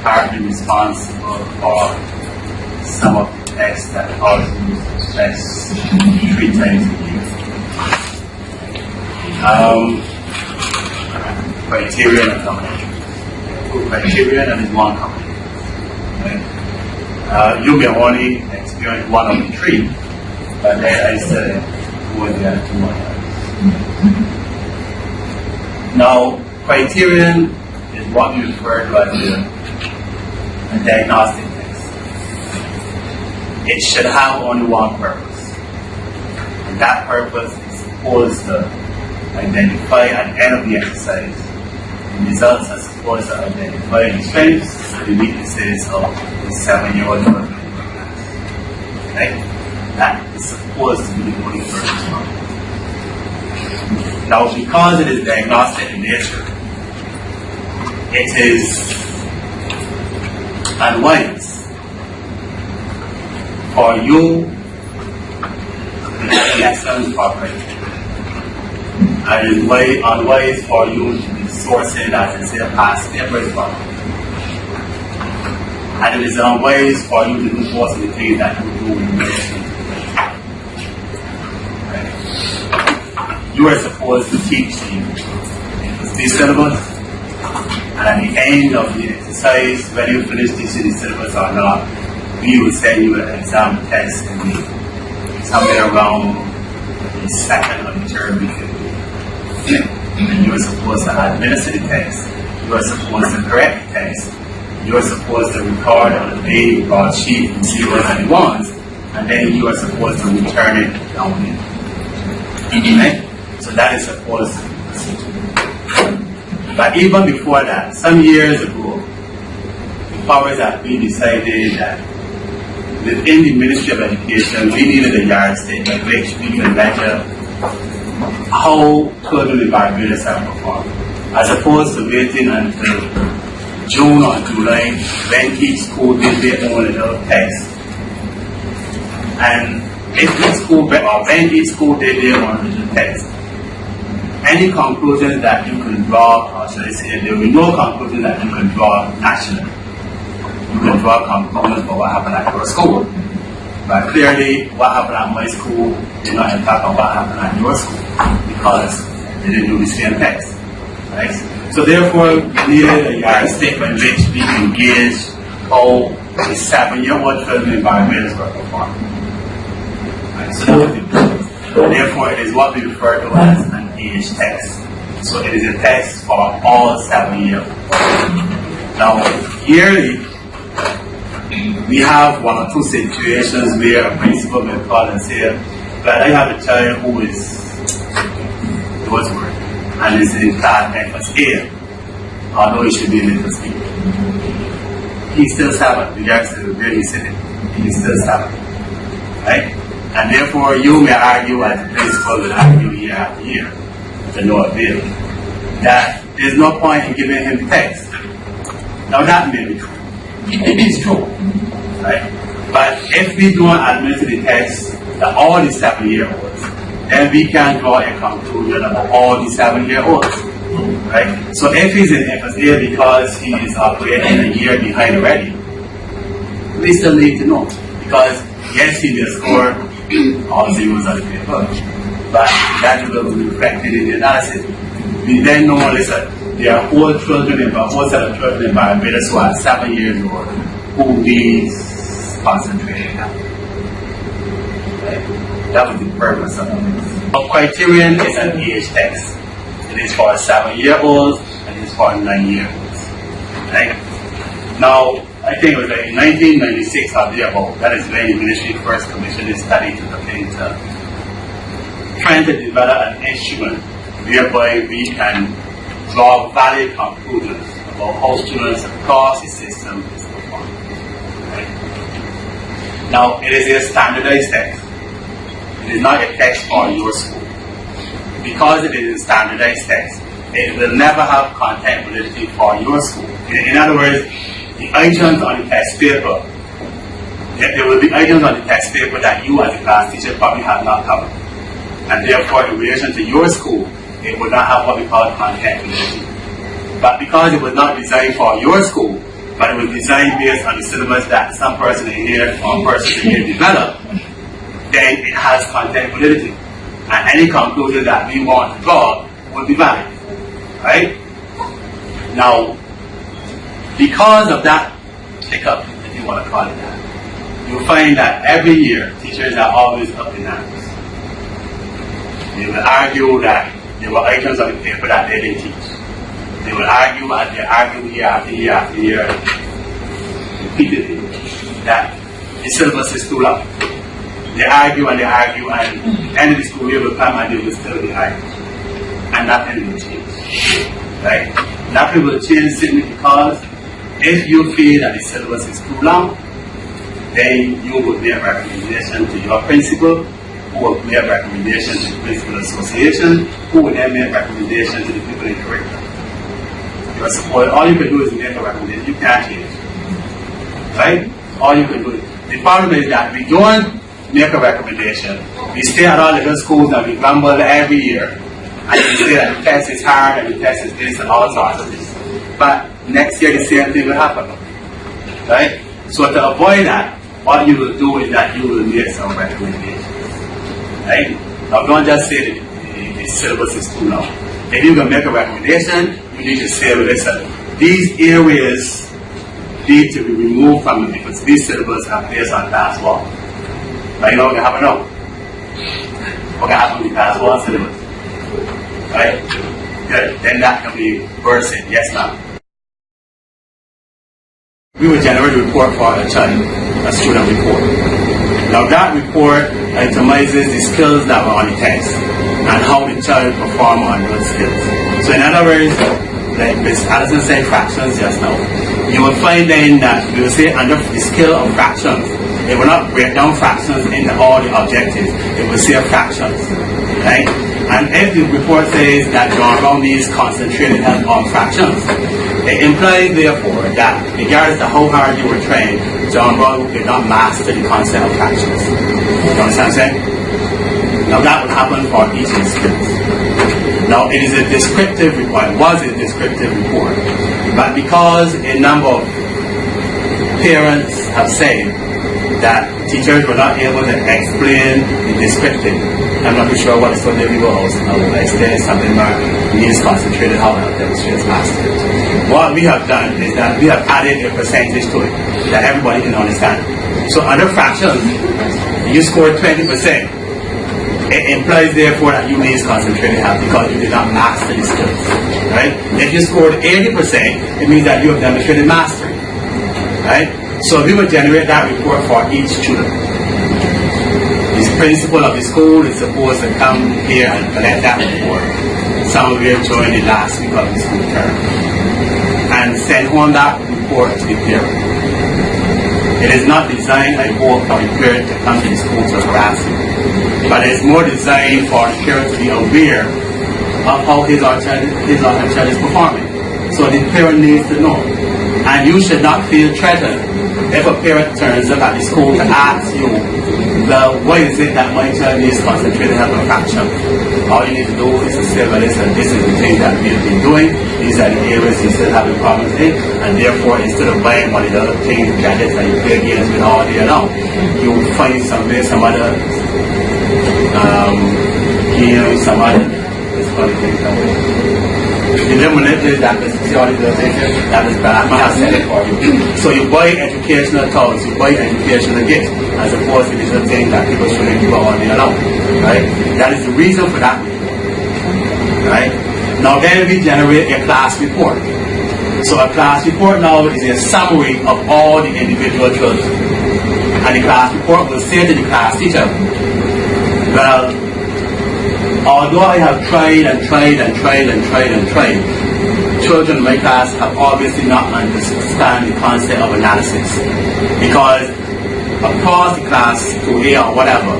partly responsible for some of the tests that cause you to test 3 times a year. Criterion and company. Criterion and is one company. Right? You may only experience one of the 3, but then I said who are the other 2 ones. Now, Criterion is what we refer to as a diagnostic test. It should have only one purpose. And that purpose is supposed to identify at the end of the exercise. The results are supposed to identify the strengths and the weaknesses of the 7-year-old children. Right? That is supposed to be the only purpose of it. Now, because it is diagnostic in nature, it is unwise for you to get lessons properly. And it is unwise for you to be sourcing, as I say, past papers properly. And it is unwise for you to do most of the things that you do in relation to you are supposed to teach the syllabus, and at the end of the exercise, whether you finish teaching the syllabus or not, we will send you an exam test in somewhere around the 2nd or the 3rd week. And you are supposed to administer the text, you are supposed to correct the text, you are supposed to record on the day or sheet the zeros and the ones, and then you are supposed to return it down here. Right? So that is supposed to be procedure. But even before that, some years ago, the powers that be decided that within the Ministry of Education, we needed a yardstick by which we can measure how children in Barbados have performed, as opposed to waiting until June or July when each school did their own little test. And if each school, or when each school did their own little test, any conclusions that you can draw, or should I say, there will be no conclusions that you can draw nationally. You can draw conclusions for what happened at your school. But clearly, what happened at my school did not impact on what happened at your school, because they didn't do the same test. Right? So therefore, we needed a yardstick by which we can gauge how the 7-year-old children in Barbados were performing. Right? So that was the purpose. Therefore, it is what we refer to as an age test. So it is a test for all 7-year-olds. Now, yearly, we have 1 or 2 situations where a principal may call and say, "But I have a child who is those words and is in class FSA, although he should be in FSA. He still 7, regardless of where he's sitting. He still 7. Right? And therefore, you may argue, as the principal will argue year after year, to no avail, that there's no point in giving him the text. Now that may be true. It is true. Right? But if we don't admit to the text that all the 7-year-olds, then we can draw a conclusion about all the 7-year-olds. Right? So if he's in FSA because he is operating a year behind already, we still need to know. Because yes, he will score all zeros on the paper, but that will be reflected in the analysis. We then know, listen, there are whole set of children in Barbados who are 7 years old who needs concentrating now. Right? That was the purpose of it. The Criterion is an age test. It is for 7-year-olds and it is for 9-year-olds. Right? Now, I think it was like 1996 or thereabout. That is when the ministry first commissioned a study to look into trying to develop an instrument whereby we can draw valid conclusions about how students across the system is performing. Right? Now, it is a standardized test. It is not a test for your school. Because it is a standardized test, it will never have content validity for your school. In other words, the items on the test paper, there will be items on the test paper that you as a class teacher probably have not covered. And therefore, in relation to your school, it would not have what we call content validity. But because it was not designed for your school, but it was designed based on the syllabus that some person in here or person in here developed, then it has content validity. And any conclusion that we want to draw will be valid. Right? Now, because of that hiccup, if you want to call it that, you'll find that every year teachers are always up in arms. They will argue that there were items on the paper that they didn't teach. They will argue, and they argue year after year after year, repeatedly, that the syllabus is too long. They argue and they argue, and the end of the school year will come and they will still be arguing. And nothing will change. Right? Nothing will change simply because if you feel that the syllabus is too long, then you will make a recommendation to your principal, who will make a recommendation to the principal association, who will then make a recommendation to the people in curriculum. Your support, all you can do is make a recommendation. You can't change. Right? All you can do. The problem is that we don't make a recommendation. We stay at all the little schools and we grumble every year. And we say that the test is hard and the test is this and all sorts of this. But next year the same thing will happen. Right? So to avoid that, what you will do is that you will make some recommendations. Right? Now don't just say that the syllabus is too long. If you can make a recommendation, you need to say, well, listen, these areas need to be removed from it because these syllabus are based on class 1. Right? You know what can happen now? What can happen with class 1 syllabus? Right? Good. Then that can be versed. Yes, ma'am. We will generate a report for a child, a student report. Now that report itemizes the skills that were on the test and how the child performed on those skills. So in other words, like Ms. Addison said fractions just now, you will find then that we will say under the skill of fractions, it will not break down fractions into all the objectives, it will say fractions. Right? And if the report says that John Brown needs concentrated help on fractions, it implies therefore that regardless of how hard you were trained, John Brown did not master the concept of fractions. You understand what I'm saying? Now that would happen for each of the skills. Now it is a descriptive report, it was a descriptive report, but because a number of parents have said that teachers were not able to explain the descriptive, I'm not too sure what is so difficult also. I will explain something about needs concentrated how to demonstrate mastery. What we have done is that we have added a percentage to it that everybody can understand. So under fractions, you scored 20%. It implies therefore that you need concentrated help because you did not master the skills. Right? If you scored 80%, it means that you have demonstrated mastery. Right? So we will generate that report for each student. The principal of the school is supposed to come here and collect that report somewhere during the last week of the school term and send home that report to the parent. It is not designed, I hope, for the parent to come to the school to harass you, but it is more designed for the parent to be aware of how his or her child is performing. So the parent needs to know. And you should not feel threatened if a parent turns up at the school to ask you, well, why is it that my child needs concentrated help on fraction? All you need to do is to say, well, listen, this is the thing that we have been doing, these are the areas you still having problems in, and therefore instead of buying one of the other things, gadgets that you play games with all day long, you find some other game, some other, let's call it things that way. You never manipulate that because you see all these other things that is bad. I have said it for you. So you buy educational toys, you buy educational gifts, as opposed to these other things that people shouldn't give all day long. Right? That is the reason for that. Right? Now then we generate a class report. So a class report now is a summary of all the individual children. And the class report will say to the class teacher, well, although I have tried, children in my class have obviously not understand the concept of analysis. Because across the class, to A or whatever,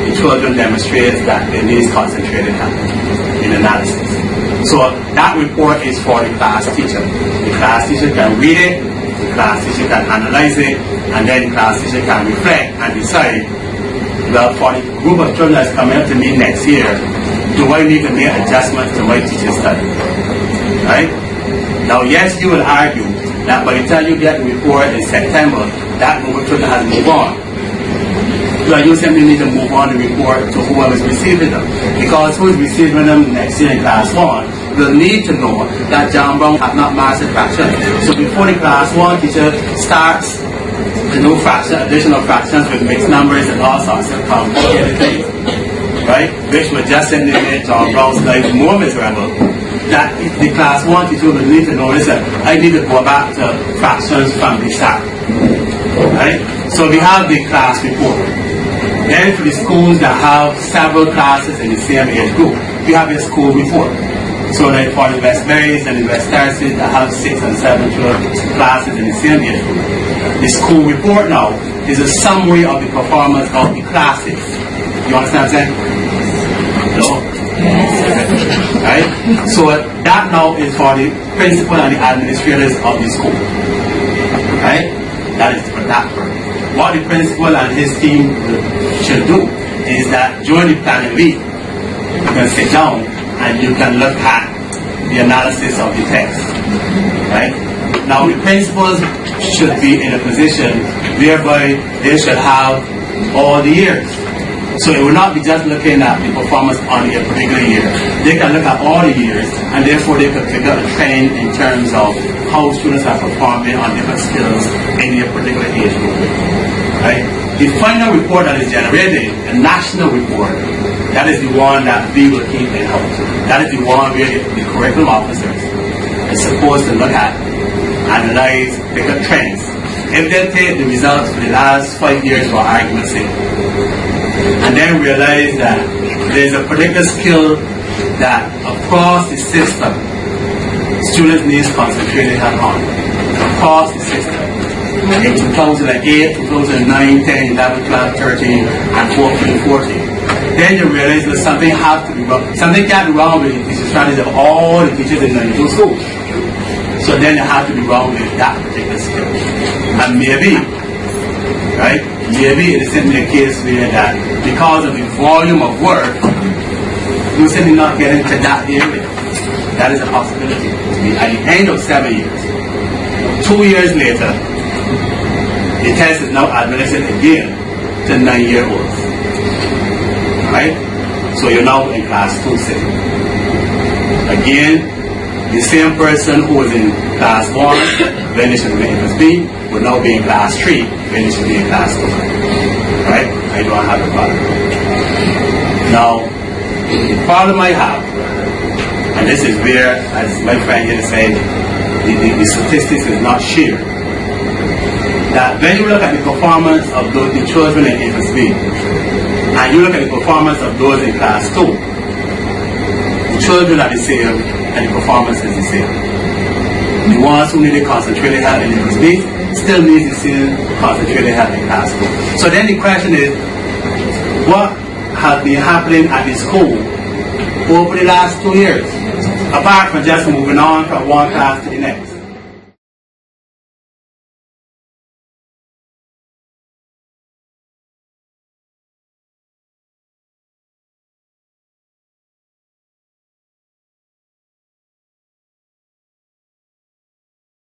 the children demonstrate that they need concentrated help in analysis. So that report is for the class teacher. The class teacher can read it, the class teacher can analyze it, and then the class teacher can reflect and decide, well, for the group of children that's coming up to me next year, do I need to make adjustments to my teaching study? Right? Now, yes, you will argue that by the time you get the report in September, that group of children has moved on. So you simply need to move on the report to whoever is receiving them. Because who is receiving them next year in class 1 will need to know that John Brown has not mastered fraction. So before the class 1 teacher starts to know fraction, additional fractions with mixed numbers and all sorts of complicated things, right? Which would just simply make John Brown's life more miserable. That the class 1 teacher will need to know, listen, I need to go back to fractions from the start. Right? So we have the class report. Then for the schools that have several classes in the same age group, we have a school report. So like for the West Berries and the West Terraces that have 6 and 7 classes in the same age group, the school report now is a summary of the performance of the classes. You understand what I'm saying? No? Right? So that now is for the principal and the administrators of the school. Right? That is for that purpose. What the principal and his team should do is that during the planning week, you can sit down and you can look at the analysis of the text. Right? Now the principals should be in a position whereby they should have all the years. So it will not be just looking at the performance on a particular year. They can look at all the years, and therefore they can figure a trend in terms of how students are performing on different skills in a particular age group. Right? The final report that is generated, the national report, that is the one that we will keep in house. That is the one where the curriculum officers are supposed to look at, analyze, pick up trends. If they take the results for the last 5 years for argument's sake, and then realize that there's a particular skill that across the system students need concentrated help on. Across the system. In 2008, 2009, 10, 11, 12, 13, and 14. Then you realize that something has to be wrong. Something can't be wrong with the teaching strategy of all the teachers in 92 schools. So then you have to be wrong with that particular skill. And maybe, right? Maybe it is simply a case where that because of the volume of work, you're simply not getting to that area. That is a possibility. At the end of 7 years, 2 years later, the test is now administered again to 9-year-olds. Right? So you're now in class 2 sitting. Again, the same person who was in class 1 when they should be in class B will now be in class 3 when they should be in class 2. Right? I don't have a problem. Now, the problem I have, and this is where, as my friend here said, the statistics is not shared. That when you look at the performance of the children in class B, and you look at the performance of those in class 2, the children are the same and the performance is the same. The ones who need concentrated help in class B still need the same concentrated help in class 2. So then the question is, what has been happening at the school over the last 2 years, apart from just moving on from one class to the next?